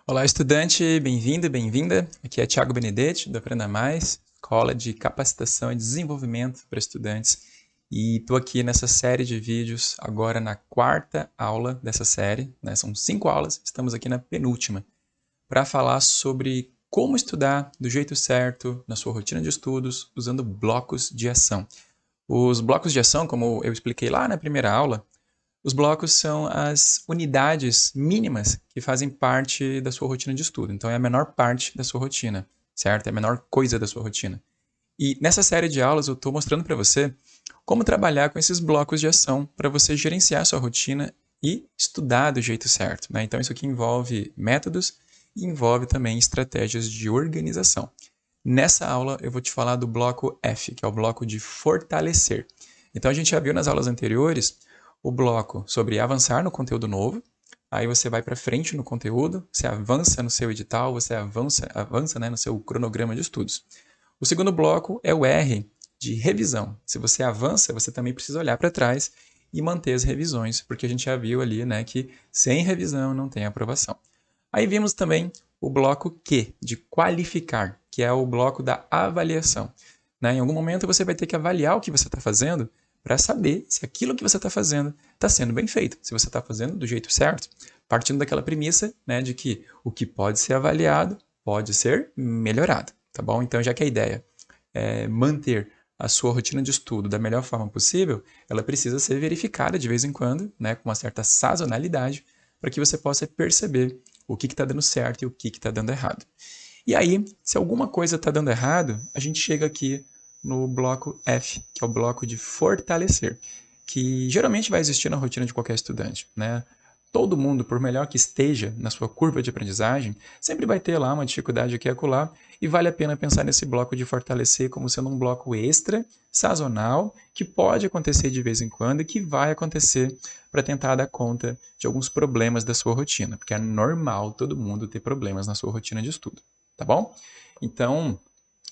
Olá, estudante, bem-vindo, bem-vinda. Aqui é Thiago Benedetti, do Aprenda Mais, Escola de Capacitação e Desenvolvimento para Estudantes. E estou aqui nessa série de vídeos, agora na quarta aula dessa série, né? São 5 aulas, estamos aqui na penúltima, para falar sobre como estudar do jeito certo, na sua rotina de estudos, usando blocos de ação. Os blocos de ação, como eu expliquei lá na primeira aula, os blocos são as unidades mínimas que fazem parte da sua rotina de estudo. Então, é a menor parte da sua rotina, certo? É a menor coisa da sua rotina. E nessa série de aulas eu estou mostrando para você como trabalhar com esses blocos de ação para você gerenciar a sua rotina e estudar do jeito certo, né? Então, isso aqui envolve métodos e envolve também estratégias de organização. Nessa aula eu vou te falar do bloco F, que é o bloco de fortalecer. Então, a gente já viu nas aulas anteriores o bloco sobre avançar no conteúdo novo. Aí você vai para frente no conteúdo, você avança no seu edital, você avança, né, no seu cronograma de estudos. O segundo bloco é o R, de revisão. Se você avança, você também precisa olhar para trás e manter as revisões, porque a gente já viu ali, né, que sem revisão não tem aprovação. Aí vimos também o bloco Q, de qualificar, que é o bloco da avaliação. Né? Em algum momento você vai ter que avaliar o que você está fazendo para saber se aquilo que você está fazendo está sendo bem feito, se você está fazendo do jeito certo, partindo daquela premissa, né, de que o que pode ser avaliado pode ser melhorado, tá bom? Então, já que a ideia é manter a sua rotina de estudo da melhor forma possível, ela precisa ser verificada de vez em quando, né, com uma certa sazonalidade, para que você possa perceber o que está dando certo e o que está dando errado. E aí, se alguma coisa está dando errado, a gente chega aqui no bloco F, que é o bloco de fortalecer, que geralmente vai existir na rotina de qualquer estudante, né? Todo mundo, por melhor que esteja na sua curva de aprendizagem, sempre vai ter lá uma dificuldade aqui e acolá, e vale a pena pensar nesse bloco de fortalecer como sendo um bloco extra, sazonal, que pode acontecer de vez em quando e que vai acontecer para tentar dar conta de alguns problemas da sua rotina, porque é normal todo mundo ter problemas na sua rotina de estudo, tá bom? Então,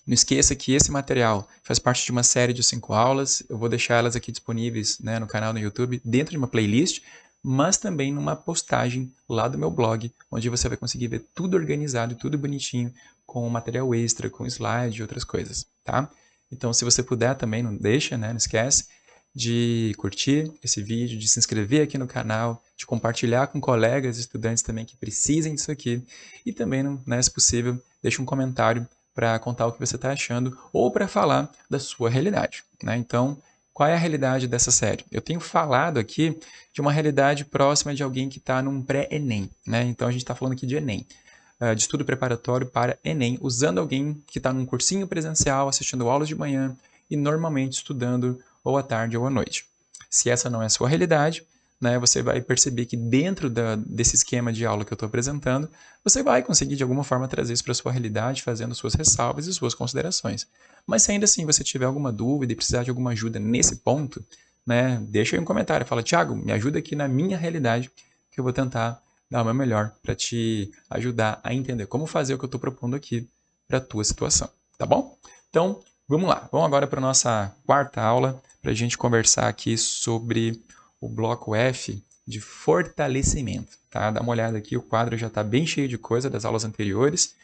não esqueça que esse material faz parte de uma série de 5 aulas. Eu vou deixar elas aqui disponíveis, né, no canal no YouTube, dentro de uma playlist, mas também numa postagem lá do meu blog, onde você vai conseguir ver tudo organizado, tudo bonitinho, com material extra, com slide e outras coisas, tá? Então, se você puder também, não deixa, né, não esquece de curtir esse vídeo, de se inscrever aqui no canal, de compartilhar com colegas, estudantes também que precisem disso aqui, e também, né, se possível, deixa um comentário para contar o que você está achando ou para falar da sua realidade, né? Então, qual é a realidade dessa série? Eu tenho falado aqui de uma realidade próxima de alguém que está num pré-ENEM, né? Então, a gente está falando aqui de ENEM, de estudo preparatório para ENEM, usando alguém que está num cursinho presencial, assistindo aulas de manhã e normalmente estudando ou à tarde ou à noite. Se essa não é a sua realidade, né, você vai perceber que dentro desse esquema de aula que eu estou apresentando, você vai conseguir de alguma forma trazer isso para a sua realidade, fazendo suas ressalvas e suas considerações. Mas se ainda assim você tiver alguma dúvida e precisar de alguma ajuda nesse ponto, né, deixa aí um comentário, fala, Thiago, me ajuda aqui na minha realidade, que eu vou tentar dar o meu melhor para te ajudar a entender como fazer o que eu estou propondo aqui para a tua situação, tá bom? Então, vamos lá, vamos agora para a nossa quarta aula, para a gente conversar aqui sobre o bloco F de fortalecimento, tá? Dá uma olhada aqui, o quadro já está bem cheio de coisa das aulas anteriores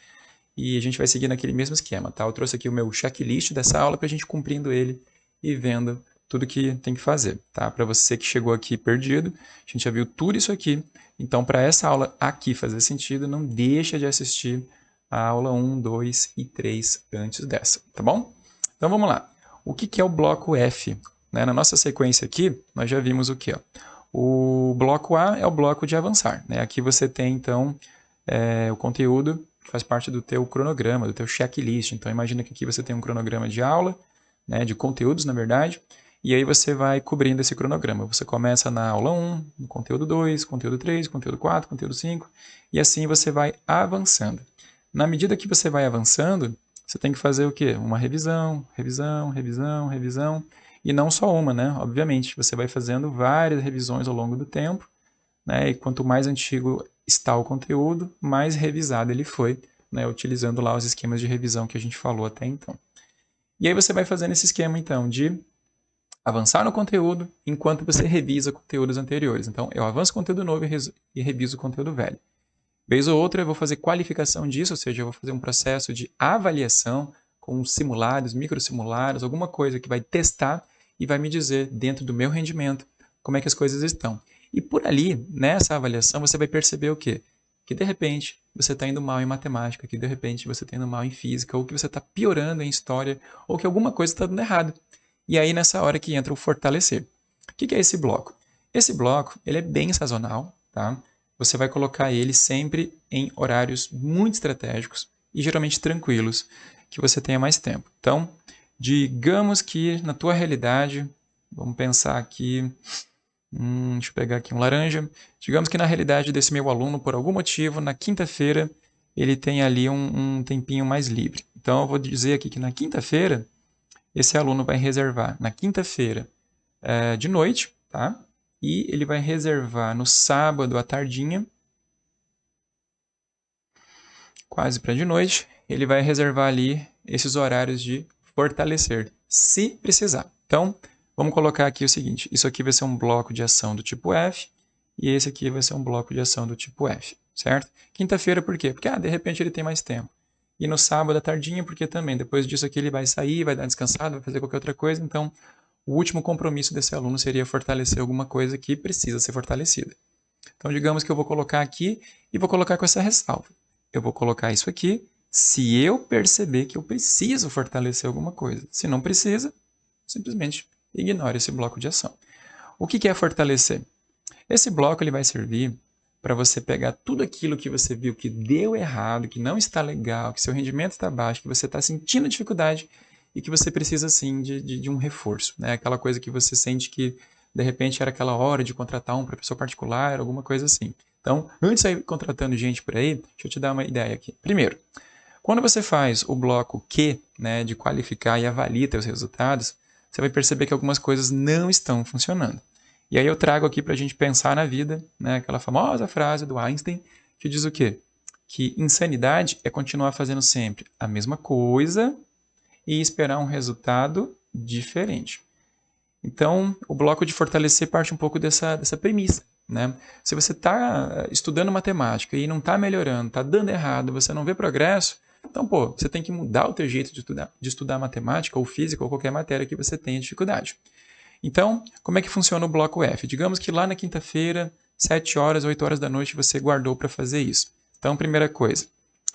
e a gente vai seguir naquele mesmo esquema, tá? Eu trouxe aqui o meu checklist dessa aula para a gente cumprindo ele e vendo tudo que tem que fazer, tá? Para você que chegou aqui perdido, a gente já viu tudo isso aqui, então para essa aula aqui fazer sentido, não deixa de assistir a aula 1, 2 e 3 antes dessa, tá bom? Então vamos lá. O que é o bloco F? Né? Na nossa sequência aqui, nós já vimos o que? O bloco A é o bloco de avançar. Né? Aqui você tem, então, o conteúdo que faz parte do teu cronograma, do teu checklist. Então, imagina que aqui você tem um cronograma de aula, né, de conteúdos, na verdade, e aí você vai cobrindo esse cronograma. Você começa na aula 1, no conteúdo 2, conteúdo 3, conteúdo 4, conteúdo 5, e assim você vai avançando. Na medida que você vai avançando, você tem que fazer o quê? Uma revisão, revisão, revisão, revisão, e não só uma, né? Obviamente, você vai fazendo várias revisões ao longo do tempo, né? E quanto mais antigo está o conteúdo, mais revisado ele foi, né? Utilizando lá os esquemas de revisão que a gente falou até então. E aí você vai fazendo esse esquema, então, de avançar no conteúdo enquanto você revisa conteúdos anteriores. Então, eu avanço o conteúdo novo e reviso o conteúdo velho. Vez ou outra eu vou fazer qualificação disso, ou seja, eu vou fazer um processo de avaliação com simulados, microsimulados, alguma coisa que vai testar e vai me dizer, dentro do meu rendimento, como é que as coisas estão. E por ali, nessa avaliação, você vai perceber o quê? Que de repente você está indo mal em matemática, que de repente você está indo mal em física, ou que você está piorando em história, ou que alguma coisa está dando errado. E aí nessa hora que entra o fortalecer. O que é esse bloco? Esse bloco ele é bem sazonal, tá? Você vai colocar ele sempre em horários muito estratégicos e geralmente tranquilos, que você tenha mais tempo. Então, digamos que na tua realidade, vamos pensar aqui, deixa eu pegar aqui um laranja. Digamos que na realidade desse meu aluno, por algum motivo, na quinta-feira, ele tem ali um tempinho mais livre. Então, eu vou dizer aqui que na quinta-feira, esse aluno vai reservar na quinta-feira de noite, tá? E ele vai reservar no sábado à tardinha, quase para de noite, ele vai reservar ali esses horários de fortalecer, se precisar. Então, vamos colocar aqui o seguinte, isso aqui vai ser um bloco de ação do tipo F, e esse aqui vai ser um bloco de ação do tipo F, certo? Quinta-feira por quê? Porque, de repente ele tem mais tempo. E no sábado à tardinha, porque também, depois disso aqui ele vai sair, vai dar descansado, vai fazer qualquer outra coisa, então o último compromisso desse aluno seria fortalecer alguma coisa que precisa ser fortalecida. Então, digamos que eu vou colocar aqui e vou colocar com essa ressalva. Eu vou colocar isso aqui se eu perceber que eu preciso fortalecer alguma coisa. Se não precisa, simplesmente ignore esse bloco de ação. O que é fortalecer? Esse bloco ele vai servir para você pegar tudo aquilo que você viu que deu errado, que não está legal, que seu rendimento está baixo, que você está sentindo dificuldade e que você precisa sim de um reforço, né? Aquela coisa que você sente que de repente era aquela hora de contratar um professor particular, alguma coisa assim. Então, antes de sair contratando gente por aí, deixa eu te dar uma ideia aqui. Primeiro, quando você faz o bloco Q, né, de qualificar e avaliar seus resultados, você vai perceber que algumas coisas não estão funcionando. E aí eu trago aqui para a gente pensar na vida, né, aquela famosa frase do Einstein, que diz o quê? Que insanidade é continuar fazendo sempre a mesma coisa e esperar um resultado diferente. Então, o bloco de fortalecer parte um pouco dessa premissa. Né? Se você está estudando matemática e não está melhorando, está dando errado, você não vê progresso, então, pô, você tem que mudar o teu jeito de estudar matemática ou física ou qualquer matéria que você tenha dificuldade. Então, como é que funciona o bloco F? Digamos que lá na quinta-feira, 7 horas, 8 horas da noite, você guardou para fazer isso. Então, primeira coisa,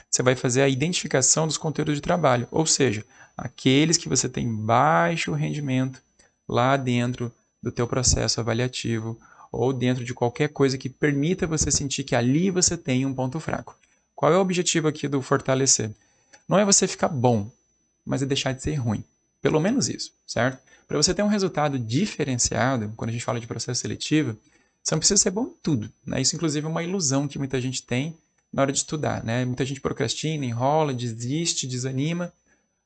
você vai fazer a identificação dos conteúdos de trabalho, ou seja, aqueles que você tem baixo rendimento lá dentro do teu processo avaliativo ou dentro de qualquer coisa que permita você sentir que ali você tem um ponto fraco. Qual é o objetivo aqui do fortalecer? Não é você ficar bom, mas é deixar de ser ruim. Pelo menos isso, certo? Para você ter um resultado diferenciado, quando a gente fala de processo seletivo, você não precisa ser bom em tudo. Né? Isso, inclusive, é uma ilusão que muita gente tem na hora de estudar. Né? Muita gente procrastina, enrola, desiste, desanima,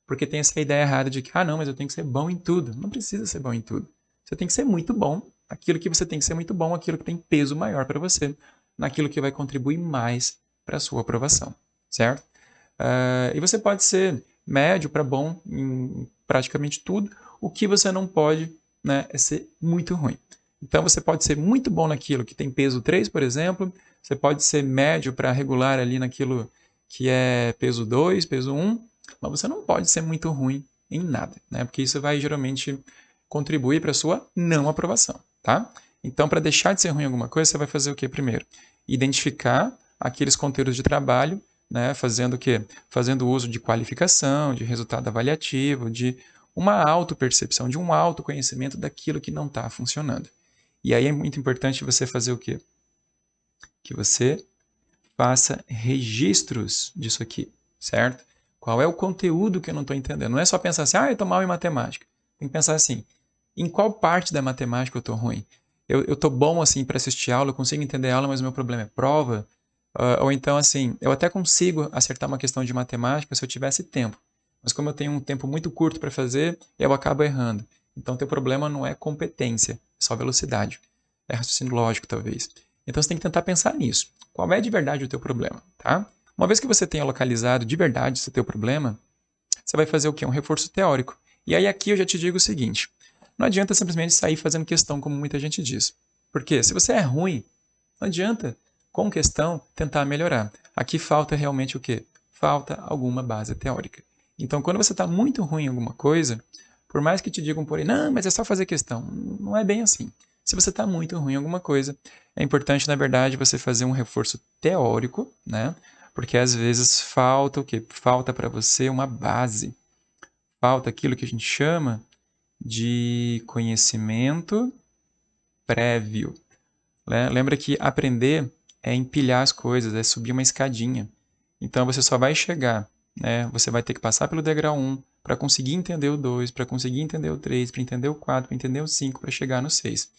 porque tem essa ideia errada de que, não, mas eu tenho que ser bom em tudo. Não precisa ser bom em tudo. Você tem que ser muito bom, aquilo que você tem que ser muito bom, aquilo que tem peso maior para você, naquilo que vai contribuir mais para a sua aprovação, certo? E você pode ser médio para bom em praticamente tudo. O que você não pode, né, é ser muito ruim. Então você pode ser muito bom naquilo que tem peso 3, por exemplo. Você pode ser médio para regular ali naquilo que é peso 2, peso 1. Mas você não pode ser muito ruim em nada, né? Porque isso vai geralmente contribuir para a sua não aprovação, tá? Então, para deixar de ser ruim em alguma coisa, você vai fazer o que primeiro? Identificar aqueles conteúdos de trabalho, né? Fazendo o quê? Fazendo uso de qualificação, de resultado avaliativo, de uma autopercepção, de um autoconhecimento daquilo que não está funcionando. E aí é muito importante você fazer o quê? Que você faça registros disso aqui, certo? Qual é o conteúdo que eu não estou entendendo? Não é só pensar assim, eu estou mal em matemática. Tem que pensar assim, em qual parte da matemática eu estou ruim? Eu estou bom assim para assistir aula, eu consigo entender a aula, mas o meu problema é prova? Ou então assim, eu até consigo acertar uma questão de matemática se eu tivesse tempo. Mas como eu tenho um tempo muito curto para fazer, eu acabo errando. Então, teu problema não é competência, é só velocidade. É raciocínio lógico, talvez. Então, você tem que tentar pensar nisso. Qual é de verdade o teu problema, tá? Uma vez que você tenha localizado de verdade esse teu problema, você vai fazer o quê? Um reforço teórico. E aí aqui eu já te digo o seguinte, não adianta simplesmente sair fazendo questão como muita gente diz. Porque se você é ruim, não adianta com questão, tentar melhorar. Aqui falta realmente o quê? Falta alguma base teórica. Então, quando você está muito ruim em alguma coisa, por mais que te digam por aí, não, mas é só fazer questão. Não é bem assim. Se você está muito ruim em alguma coisa, é importante, na verdade, você fazer um reforço teórico, né? Porque às vezes falta o quê? Falta para você uma base. Falta aquilo que a gente chama de conhecimento prévio. Lembra que aprender é empilhar as coisas, é subir uma escadinha. Então você só vai chegar, né? Você vai ter que passar pelo degrau 1 para conseguir entender o 2, para conseguir entender o 3, para entender o 4, para entender o 5, para chegar no 6.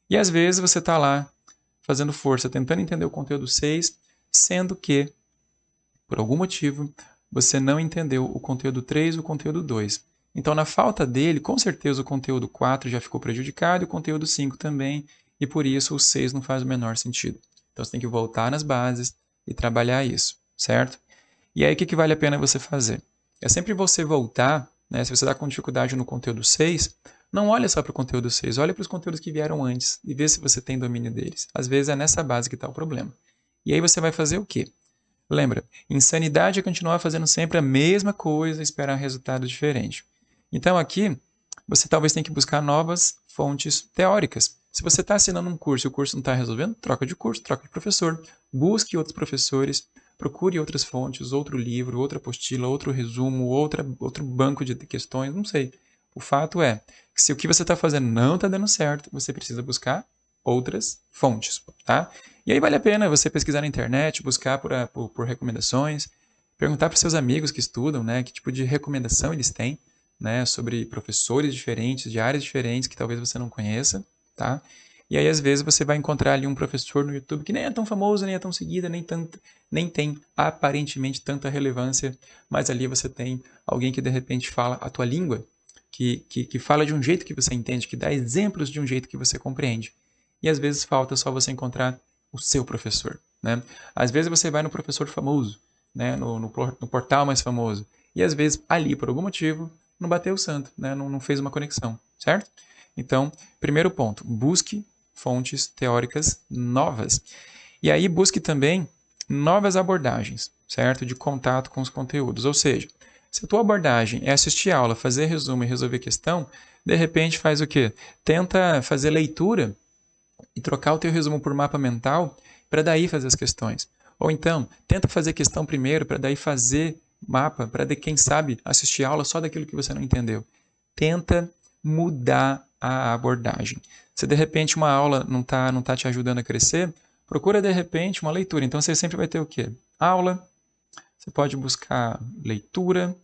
E às vezes você está lá fazendo força, tentando entender o conteúdo 6, sendo que, por algum motivo, você não entendeu o conteúdo 3 e o conteúdo 2. Então, na falta dele, com certeza o conteúdo 4 já ficou prejudicado e o conteúdo 5 também, e por isso o 6 não faz o menor sentido. Então, você tem que voltar nas bases e trabalhar isso, certo? E aí, o que vale a pena você fazer? É sempre você voltar, né? Se você está com dificuldade no conteúdo 6, não olha só para o conteúdo 6, olha para os conteúdos que vieram antes e vê se você tem domínio deles. Às vezes é nessa base que está o problema. E aí você vai fazer o quê? Lembra, insanidade é continuar fazendo sempre a mesma coisa e esperar resultado diferente. Então aqui, você talvez tenha que buscar novas fontes teóricas. Se você está assinando um curso e o curso não está resolvendo, troca de curso, troca de professor. Busque outros professores, procure outras fontes, outro livro, outra apostila, outro resumo, outro banco de questões, não sei. O fato é que se o que você está fazendo não está dando certo, você precisa buscar outras fontes, tá? E aí vale a pena você pesquisar na internet, buscar por recomendações, perguntar para seus amigos que estudam, né, que tipo de recomendação eles têm, né, sobre professores diferentes, de áreas diferentes que talvez você não conheça, tá? E aí às vezes você vai encontrar ali um professor no YouTube que nem é tão famoso, nem é tão seguido, nem tem aparentemente tanta relevância, mas ali você tem alguém que de repente fala a tua língua, que fala de um jeito que você entende, que dá exemplos de um jeito que você compreende. E às vezes falta só você encontrar o seu professor, né? Às vezes você vai no professor famoso, né? No portal mais famoso. E às vezes ali, por algum motivo, não bateu o santo, né? Não fez uma conexão, certo? Então, primeiro ponto, busque fontes teóricas novas. E aí busque também novas abordagens, certo? De contato com os conteúdos. Ou seja, se a tua abordagem é assistir aula, fazer resumo e resolver questão, de repente faz o quê? Tenta fazer leitura e trocar o teu resumo por mapa mental para daí fazer as questões. Ou então, tenta fazer questão primeiro para daí fazer mapa, para quem sabe assistir aula só daquilo que você não entendeu. Tenta mudar a abordagem. Se de repente uma aula não tá te ajudando a crescer, procura de repente uma leitura. Então você sempre vai ter o quê? Aula, você pode buscar leitura,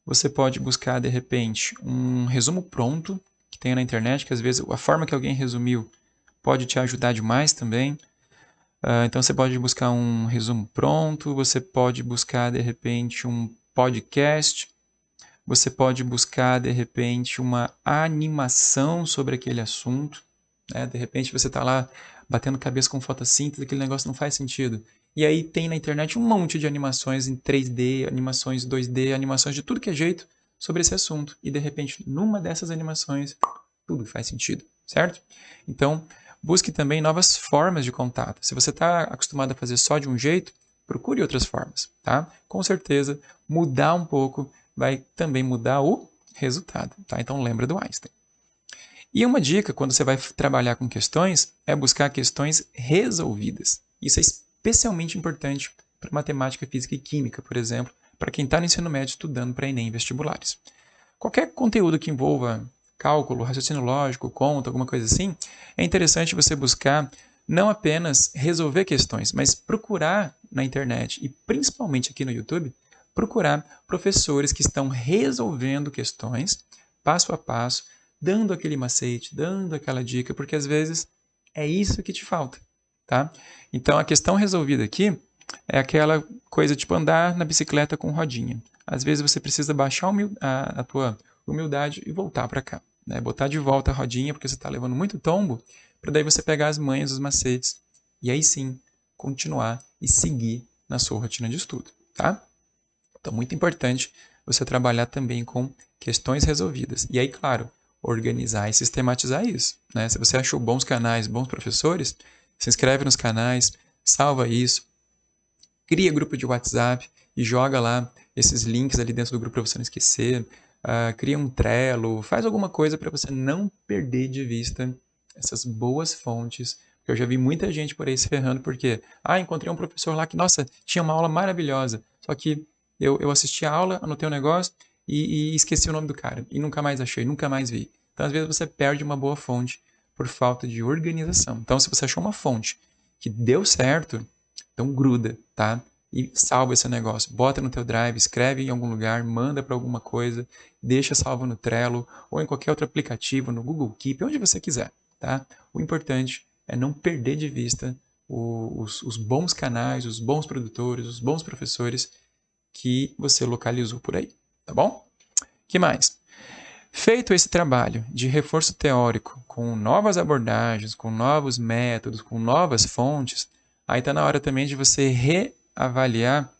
você pode buscar de repente um resumo pronto que tem na internet, que às vezes a forma que alguém resumiu pode te ajudar demais também. Então você pode buscar um resumo pronto, você pode buscar de repente um podcast, você pode buscar de repente uma animação sobre aquele assunto, né? De repente você está lá batendo cabeça com fotossíntese, aquele negócio não faz sentido. E aí tem na internet um monte de animações em 3D, animações 2D, animações de tudo que é jeito sobre esse assunto. E de repente, numa dessas animações, tudo faz sentido, certo? Então, busque também novas formas de contato. Se você está acostumado a fazer só de um jeito, procure outras formas, tá? Com certeza, mudar um pouco vai também mudar o resultado, tá? Então, lembra do Einstein. E uma dica, quando você vai trabalhar com questões, é buscar questões resolvidas. Isso é especialmente importante para matemática, física e química, por exemplo, para quem está no ensino médio estudando para Enem e vestibulares. Qualquer conteúdo que envolva cálculo, raciocínio lógico, conta, alguma coisa assim, é interessante você buscar não apenas resolver questões, mas procurar na internet e principalmente aqui no YouTube, procurar professores que estão resolvendo questões passo a passo, dando aquele macete, dando aquela dica, porque às vezes é isso que te falta, tá? Então a questão resolvida aqui é aquela coisa tipo andar na bicicleta com rodinha. Às vezes você precisa baixar a tua humildade e voltar para cá, né? Botar de volta a rodinha porque você está levando muito tombo, para daí você pegar as manhas, os macetes e aí sim continuar e seguir na sua rotina de estudo, tá? Então muito importante você trabalhar também com questões resolvidas. E aí, claro, organizar e sistematizar isso, né? Se você achou bons canais, bons professores, se inscreve nos canais, salva isso, cria grupo de WhatsApp e joga lá esses links ali dentro do grupo para você não esquecer. Cria um Trello, faz alguma coisa para você não perder de vista essas boas fontes. Eu já vi muita gente por aí se ferrando porque, encontrei um professor lá que, nossa, tinha uma aula maravilhosa, só que eu assisti a aula, anotei um negócio e esqueci o nome do cara. E nunca mais achei, nunca mais vi. Então, às vezes, você perde uma boa fonte por falta de organização. Então, se você achou uma fonte que deu certo, então gruda, tá? E salva esse negócio. Bota no teu drive, escreve em algum lugar, manda para alguma coisa, deixa salvo no Trello ou em qualquer outro aplicativo, no Google Keep, onde você quiser, tá? O importante é não perder de vista os bons canais, os bons produtores, os bons professores que você localizou por aí, tá bom? Que mais? Feito esse trabalho de reforço teórico com novas abordagens, com novos métodos, com novas fontes, aí está na hora também de você reavaliar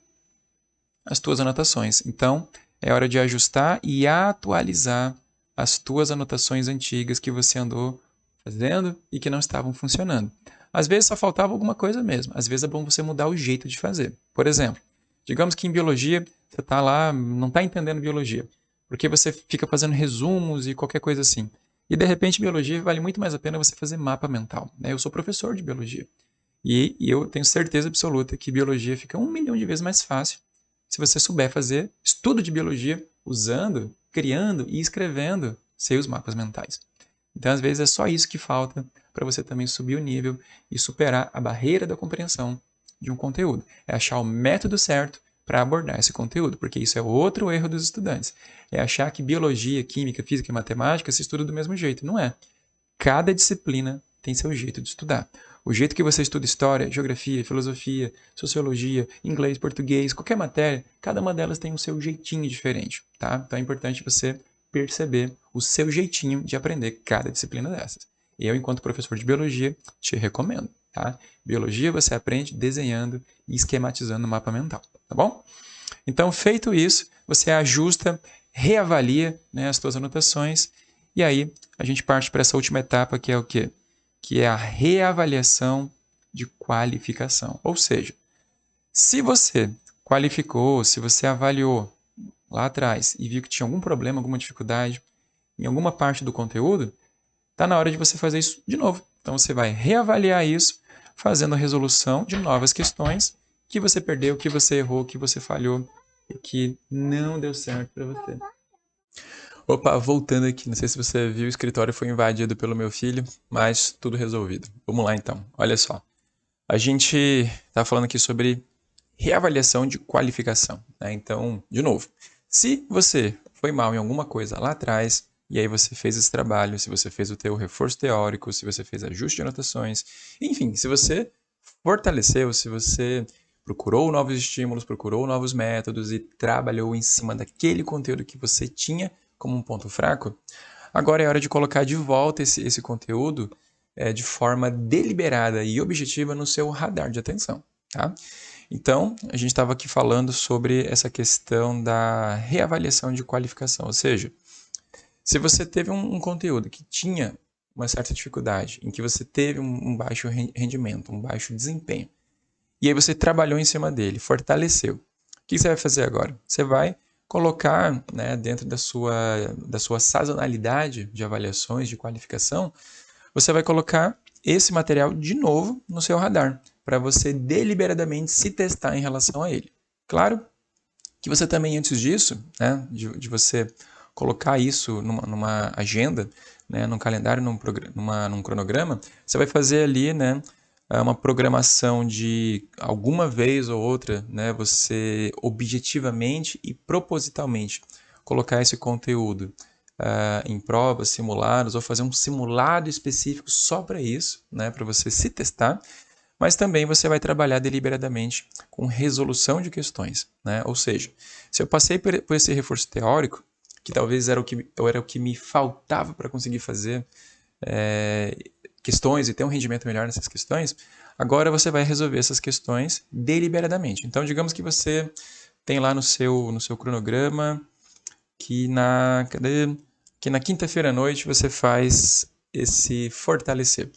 as tuas anotações. Então, é hora de ajustar e atualizar as tuas anotações antigas que você andou fazendo e que não estavam funcionando. Às vezes só faltava alguma coisa mesmo. Às vezes é bom você mudar o jeito de fazer. Por exemplo, digamos que em biologia você está lá, não está entendendo biologia, porque você fica fazendo resumos e qualquer coisa assim. E de repente, biologia vale muito mais a pena você fazer mapa mental, né? Eu sou professor de biologia e eu tenho certeza absoluta que biologia fica 1 milhão de vezes mais fácil se você souber fazer estudo de biologia usando, criando e escrevendo seus mapas mentais. Então, às vezes, é só isso que falta para você também subir o nível e superar a barreira da compreensão de um conteúdo. É achar o método certo para abordar esse conteúdo, porque isso é outro erro dos estudantes. É achar que biologia, química, física e matemática se estuda do mesmo jeito. Não é. Cada disciplina tem seu jeito de estudar. O jeito que você estuda história, geografia, filosofia, sociologia, inglês, português, qualquer matéria, cada uma delas tem o seu jeitinho diferente, tá? Então é importante você perceber o seu jeitinho de aprender cada disciplina dessas. E eu, enquanto professor de biologia, te recomendo, tá? Biologia você aprende desenhando e esquematizando o mapa mental, tá bom? Então, feito isso, você ajusta, reavalia, né, as suas anotações e aí a gente parte para essa última etapa que é o quê? Que é a reavaliação de qualificação. Ou seja, se você qualificou, se você avaliou lá atrás e viu que tinha algum problema, alguma dificuldade em alguma parte do conteúdo, está na hora de você fazer isso de novo. Então você vai reavaliar isso, fazendo a resolução de novas questões que você perdeu, que você errou, que você falhou e que não deu certo para você. Opa, voltando aqui, não sei se você viu, o escritório foi invadido pelo meu filho, mas tudo resolvido. Vamos lá então, olha só. A gente está falando aqui sobre reavaliação de qualificação, né? Então, de novo, se você foi mal em alguma coisa lá atrás, e aí você fez esse trabalho, se você fez o teu reforço teórico, se você fez ajuste de anotações, enfim, se você fortaleceu, se você procurou novos estímulos, procurou novos métodos e trabalhou em cima daquele conteúdo que você tinha como um ponto fraco, agora é hora de colocar de volta esse conteúdo de forma deliberada e objetiva no seu radar de atenção, tá? Então, a gente estava aqui falando sobre essa questão da reavaliação de qualificação, ou seja, se você teve um conteúdo que tinha uma certa dificuldade, em que você teve um baixo rendimento, um baixo desempenho, e aí você trabalhou em cima dele, fortaleceu. O que você vai fazer agora? Você vai colocar, né, dentro da sua sazonalidade de avaliações, de qualificação, você vai colocar esse material de novo no seu radar, para você deliberadamente se testar em relação a ele. Claro que você também, antes disso, né, de você colocar isso numa agenda, né, num calendário, num cronograma, você vai fazer ali, né, uma programação de alguma vez ou outra, né, você objetivamente e propositalmente colocar esse conteúdo em provas, simulados, ou fazer um simulado específico só para isso, né, para você se testar, mas também você vai trabalhar deliberadamente com resolução de questões, né? Ou seja, se eu passei por esse reforço teórico, que talvez era o que me faltava para conseguir fazer questões e ter um rendimento melhor nessas questões, agora você vai resolver essas questões deliberadamente. Então, digamos que você tem lá no seu cronograma que na quinta-feira à noite você faz esse fortalecer.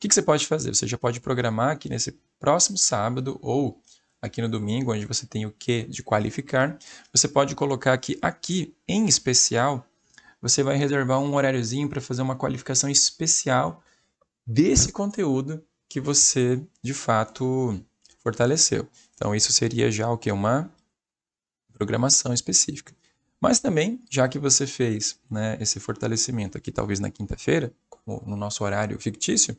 que você pode fazer? Você já pode programar aqui nesse próximo sábado ou aqui no domingo, onde você tem o Q de qualificar, você pode colocar aqui em especial, você vai reservar um horáriozinho para fazer uma qualificação especial desse conteúdo que você, de fato, fortaleceu. Então, isso seria já o que? Uma programação específica. Mas também, já que você fez, né, esse fortalecimento aqui, talvez na quinta-feira, no nosso horário fictício,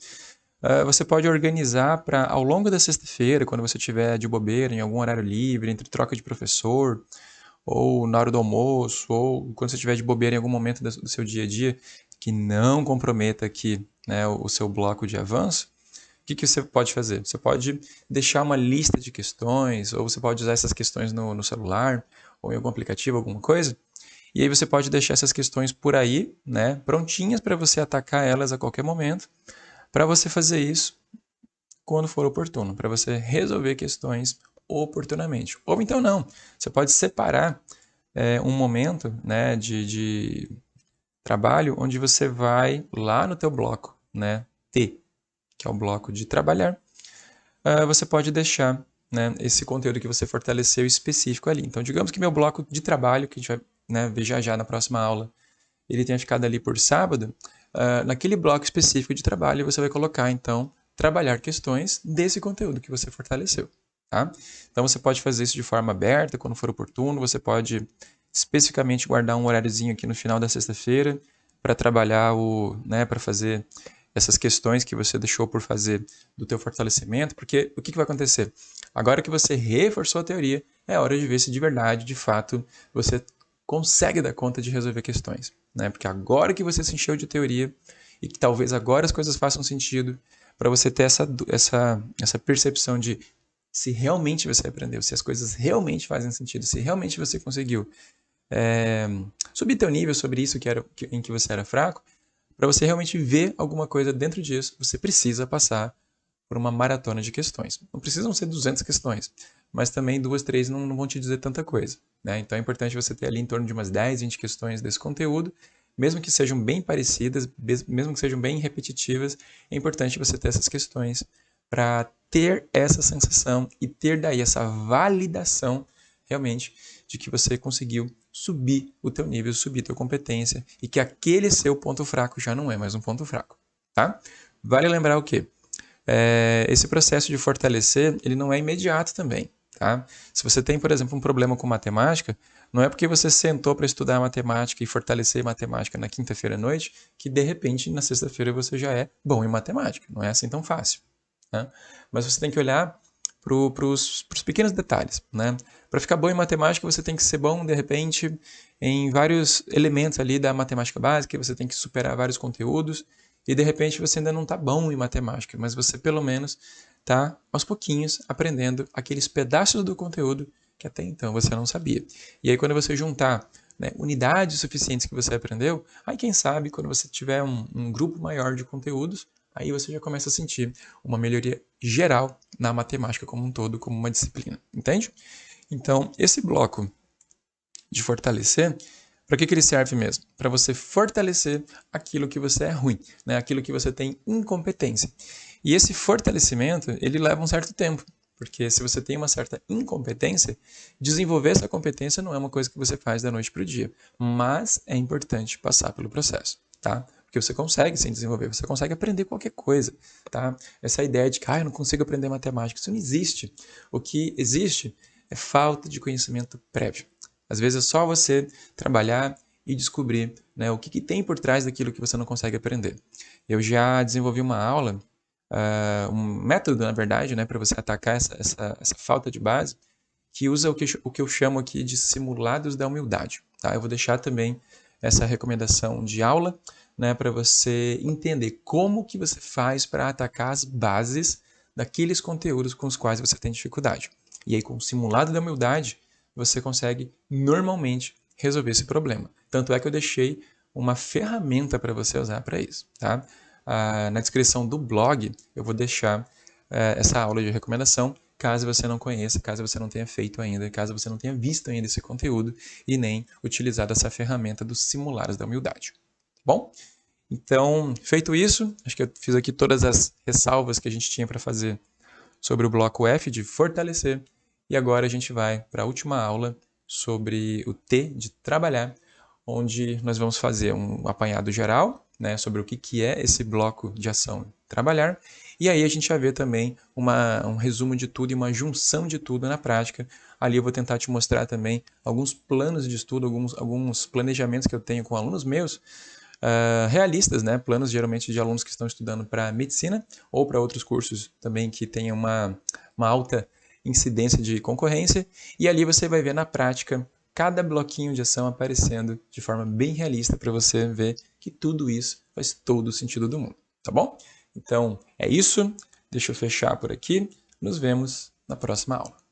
você pode organizar para, ao longo da sexta-feira, quando você estiver de bobeira, em algum horário livre, entre troca de professor, ou na hora do almoço, ou quando você estiver de bobeira em algum momento do seu dia a dia, que não comprometa aqui, né, o seu bloco de avanço, o que você pode fazer? Você pode deixar uma lista de questões, ou você pode usar essas questões no celular, ou em algum aplicativo, alguma coisa, e aí você pode deixar essas questões por aí, né, prontinhas para você atacar elas a qualquer momento, para você fazer isso quando for oportuno, para você resolver questões oportunamente. Ou então não, você pode separar um momento, né, de trabalho onde você vai lá no teu bloco, né, T, que é o bloco de trabalhar, você pode deixar, né, esse conteúdo que você fortaleceu específico ali. Então, digamos que meu bloco de trabalho, que a gente vai, né, ver já na próxima aula, ele tenha ficado ali por sábado, naquele bloco específico de trabalho você vai colocar, então, trabalhar questões desse conteúdo que você fortaleceu. Tá? Então, você pode fazer isso de forma aberta, quando for oportuno, você pode especificamente guardar um horáriozinho aqui no final da sexta-feira para trabalhar né, para fazer essas questões que você deixou por fazer do teu fortalecimento, porque o que vai acontecer? Agora que você reforçou a teoria, é hora de ver se de verdade, de fato, você consegue dar conta de resolver questões, né? Porque agora que você se encheu de teoria e que talvez agora as coisas façam sentido, para você ter essa percepção de se realmente você aprendeu, se as coisas realmente fazem sentido, se realmente você conseguiu subir teu nível sobre isso em que você era fraco, para você realmente ver alguma coisa dentro disso, você precisa passar por uma maratona de questões. Não precisam ser 200 questões, mas também 2, 3 não vão te dizer tanta coisa, né? Então é importante você ter ali em torno de umas 10, 20 questões desse conteúdo, mesmo que sejam bem parecidas, mesmo que sejam bem repetitivas, é importante você ter essas questões para ter essa sensação e ter daí essa validação realmente de que você conseguiu subir o teu nível, subir a tua competência e que aquele seu ponto fraco já não é mais um ponto fraco, tá? Vale lembrar o quê? Esse processo de fortalecer, ele não é imediato também, tá? Se você tem, por exemplo, um problema com matemática, não é porque você sentou para estudar matemática e fortalecer matemática na quinta-feira à noite que, de repente, na sexta-feira você já é bom em matemática. Não é assim tão fácil, né? Mas você tem que olhar para os pequenos detalhes, né? Para ficar bom em matemática, você tem que ser bom, de repente, em vários elementos ali da matemática básica, você tem que superar vários conteúdos, e de repente você ainda não está bom em matemática, mas você pelo menos está aos pouquinhos aprendendo aqueles pedaços do conteúdo que até então você não sabia. E aí quando você juntar, né, unidades suficientes que você aprendeu, aí quem sabe quando você tiver um grupo maior de conteúdos, aí você já começa a sentir uma melhoria geral na matemática como um todo, como uma disciplina, entende? Então, esse bloco de fortalecer, para que ele serve mesmo? Para você fortalecer aquilo que você é ruim, né? Aquilo que você tem incompetência. E esse fortalecimento, ele leva um certo tempo, porque se você tem uma certa incompetência, desenvolver essa competência não é uma coisa que você faz da noite para o dia, mas é importante passar pelo processo, tá? Porque você consegue se desenvolver, você consegue aprender qualquer coisa, tá? Essa ideia de que eu não consigo aprender matemática, isso não existe. O que existe é falta de conhecimento prévio. Às vezes é só você trabalhar e descobrir, né, o que tem por trás daquilo que você não consegue aprender. Eu já desenvolvi uma aula, um método, na verdade, né, para você atacar essa falta de base, que usa o que eu chamo aqui de simulados da humildade. Tá? Eu vou deixar também essa recomendação de aula, né, para você entender como que você faz para atacar as bases daqueles conteúdos com os quais você tem dificuldade. E aí, com o simulado da humildade, você consegue normalmente resolver esse problema. Tanto é que eu deixei uma ferramenta para você usar para isso. Tá? Na descrição do blog, eu vou deixar essa aula de recomendação, caso você não conheça, caso você não tenha feito ainda, caso você não tenha visto ainda esse conteúdo e nem utilizado essa ferramenta dos simulados da humildade. Bom? Então, feito isso, acho que eu fiz aqui todas as ressalvas que a gente tinha para fazer sobre o bloco F de fortalecer. E agora a gente vai para a última aula sobre o T de trabalhar, onde nós vamos fazer um apanhado geral, né, sobre o que é esse bloco de ação trabalhar. E aí a gente vai ver também um resumo de tudo e uma junção de tudo na prática. Ali eu vou tentar te mostrar também alguns planos de estudo, alguns planejamentos que eu tenho com alunos meus, realistas, né? Planos geralmente de alunos que estão estudando para medicina ou para outros cursos também que tenham uma alta incidência de concorrência. E ali você vai ver na prática cada bloquinho de ação aparecendo de forma bem realista para você ver que tudo isso faz todo o sentido do mundo, tá bom? Então é isso, deixa eu fechar por aqui, nos vemos na próxima aula.